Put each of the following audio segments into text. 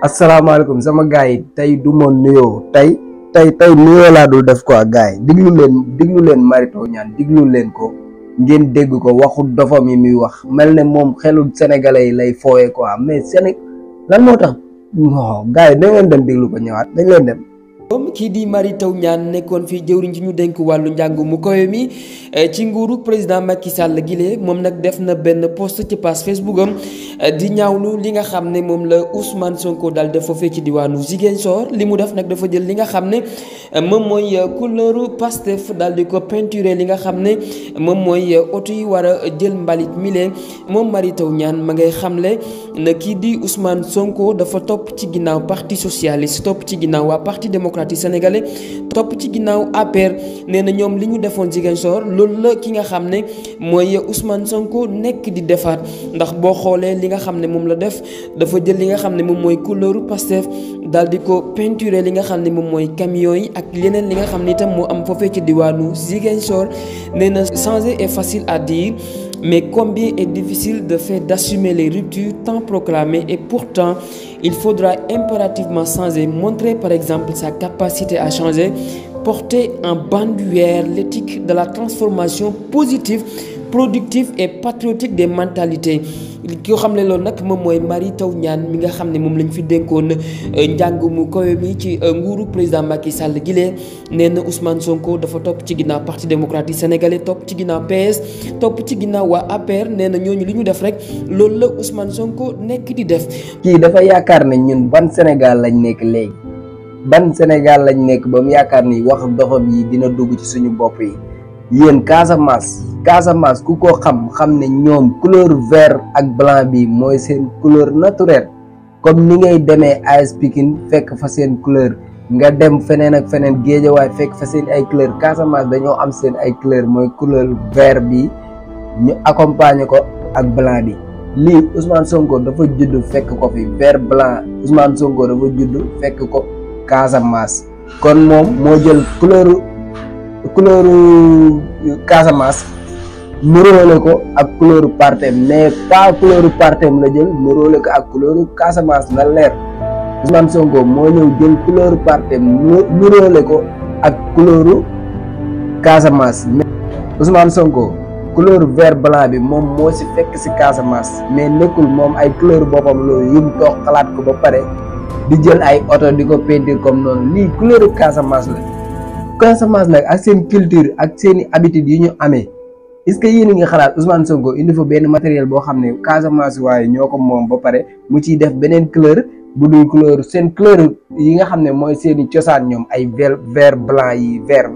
asalaamaaleykum sama gars yi tey du ma nuyoo tey nuyoo laa dul def quoi gars yi diglu leen Mary Teuw Niane diglu leen ko ngeen dégg ko waxu dofam yi muy wax mel ne moom xelu sénégalais yi lay fooyee quoi mais lan moo tax non gars yi dañ leen dem diglu ko ñëwaat dañ leen dem. moom kii di Mary Teuw Niane nekkoon fii jëwriñ ci ñu dénk wàllu njàng mu kawe mi ci nguuru président Macky Sall gile moom nag def na benn post ci page Facebook am di ñaawlu li nga xam ne moom la Ousmane Sonko daal dafa fee ci diwaanu Ziguinchor li mu def nag dafa jël li nga xam ne moom mooy couleur Pastef daal di ko peinturé li nga xam ne moom mooy oto yi war a jël mbalit mile moom Mary Teuw Niane ma ngay xamle na kii di Ousmane Sonko dafa topp ci ginnaaw parti socialiste topp ci ginnaaw waa parti démocratique sénégalais topp ci ginnaaw APR nee na ñoom li ñu defoon Ziguinchor loolu la ki nga xam ne mooy Ousmane Sonko nekk di defaat ndax boo xoolee li nga xam ne moom la def dafa jël li nga xam ne moom mooy couleur Pastef daal di ko peinturer li nga xam ne moom mooy camion yi ak leneen li nga xam ne itam moo am foofee ci diwaanu Ziguinchor nee na changer est facile à dire mais combien est difficile de faire d'assumer les ruptures tant proclamées et pourtant il faudra impérativement changer, montrer par exemple sa capacité à changer, porter en bandoulière l'éthique de la transformation positive, productive et patriotique des mentalités. ki nga xam ne loolu nag moom mooy Mary Teuw Niane mi nga xam ne moom lañ fi dénkoon njàng mu kawe mi ci nguuru président Macky Sall gilee nee na Ousmane Sonko dafa topp ci ginnaaw parti démocratique sénégalais topp ci ginnaaw PS topp ci ginnaaw waa APR nee na ñooñu li ñu def rek loolu la Ousmane Sonko nekk di def. kii dafa yaakaar ne ñun ban Sénégal lañ nekk léegi ban Sénégal lañ nekk ba mu yaakaar ni wax doxam yi dina dugg ci suñu bopp yi yéen Casamance ku ko xam ne ñoom couleur vert ak blanc bi mooy seen couleur naturelle comme ni ngay demee AS Pikine fekk fa seen couleur nga dem feneen ak feneen Guédiawaye fekk fa seen ay couleur Casamance dañoo am seen ay couleur mooy couleur vert bi ñu accompagner ko ak blanc bi lii Ousmane Sonko dafa judd fekk ko fi vert blanc Ousmane Sonko dafa judd fekk ko Casamance kon moom moo jël couleur Casamance nuróole ko ak couleur partem mais pas couleur partem la jël nuróole ko ak couleur Casamance la leer Ousmane Sonko moo ñëw jël couleur partem nuróole ko ak couleur Casamance mais Ousmane Sonko couleur vert blanc bi moom moo si fekk si Casamance mais nekkul moom ay couleur boppam loolu yum toog xalaat ko ba pare di jël ay oto di ko peinture comme noonu lii couleur Casamance la Casamance nag ak seen culture ak seeni habitude yi ñu amee est-ce que yéen a ngi xalaat Ousmane Sonko indi fa benn matériel boo xam ne Casamance waaye ñoo ko moom ba pare mu ciy def beneen couleur bu dul couleur seen couleur yi nga xam ne mooy seeni cosaan ñoom ay vert blanc yi vert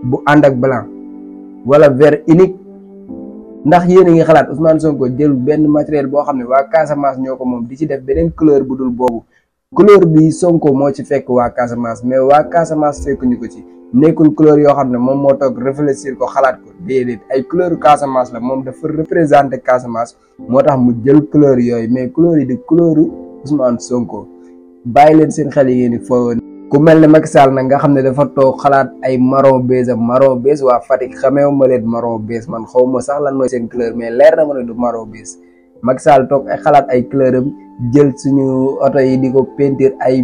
bu ànd ak blanc wala vert unique ndax yéen a ngi xalaat Ousmane Sonko jël benn matériel boo xam ne waa Casamance ñoo ko moom di ci def beneen couleur bu dul boobu couleur bi Sonko moo ci fekk waa Casamance mais waa Casamance fekkuñu ko ci nekkul couleur yoo xam ne moom moo toog réfléchir ko xalaat ko déedéet ay couleur Casamance la moom dafa représenter Casamance moo tax mu jël couleur yooyu mais couleur yi di couleur Ousmane Sonko bàyyi leen seen xel yi ngeen di foofu ku mel ne Macky Sall nag nga xam ne dafa toog xalaat ay marron beige waa Fatick xameewu ma leen marron beige man xaw ma sax lan mooy seen couleur mais leer na ma ne du marron beige Macky Sall toog ay xalaat ay couleur am jël suñu oto yi di ko peinture ay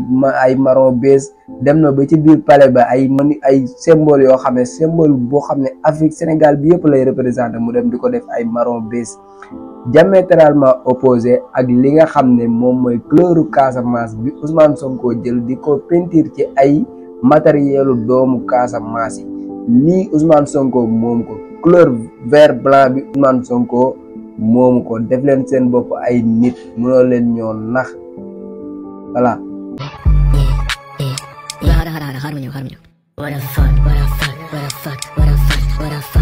marron beige dem na ba ci biir palais ba ay symbole yoo xam ne symbole boo xam ne Afrique Sénégal bi yëpp lay représenté mu dem di ko def ay marron beige diamétralement opposé ak li nga xam ne moom mooy couleur Casamance bi Ousmane Sonko jël di ko peinture ci ay matérielu doomu Casamance yi lii Ousmane Sonko moom ko couleur vert blanc bi Ousmane Sonko moomu ko def leen seen bopp ay nit mënoo leen ñoo nax voilà. What a fuck.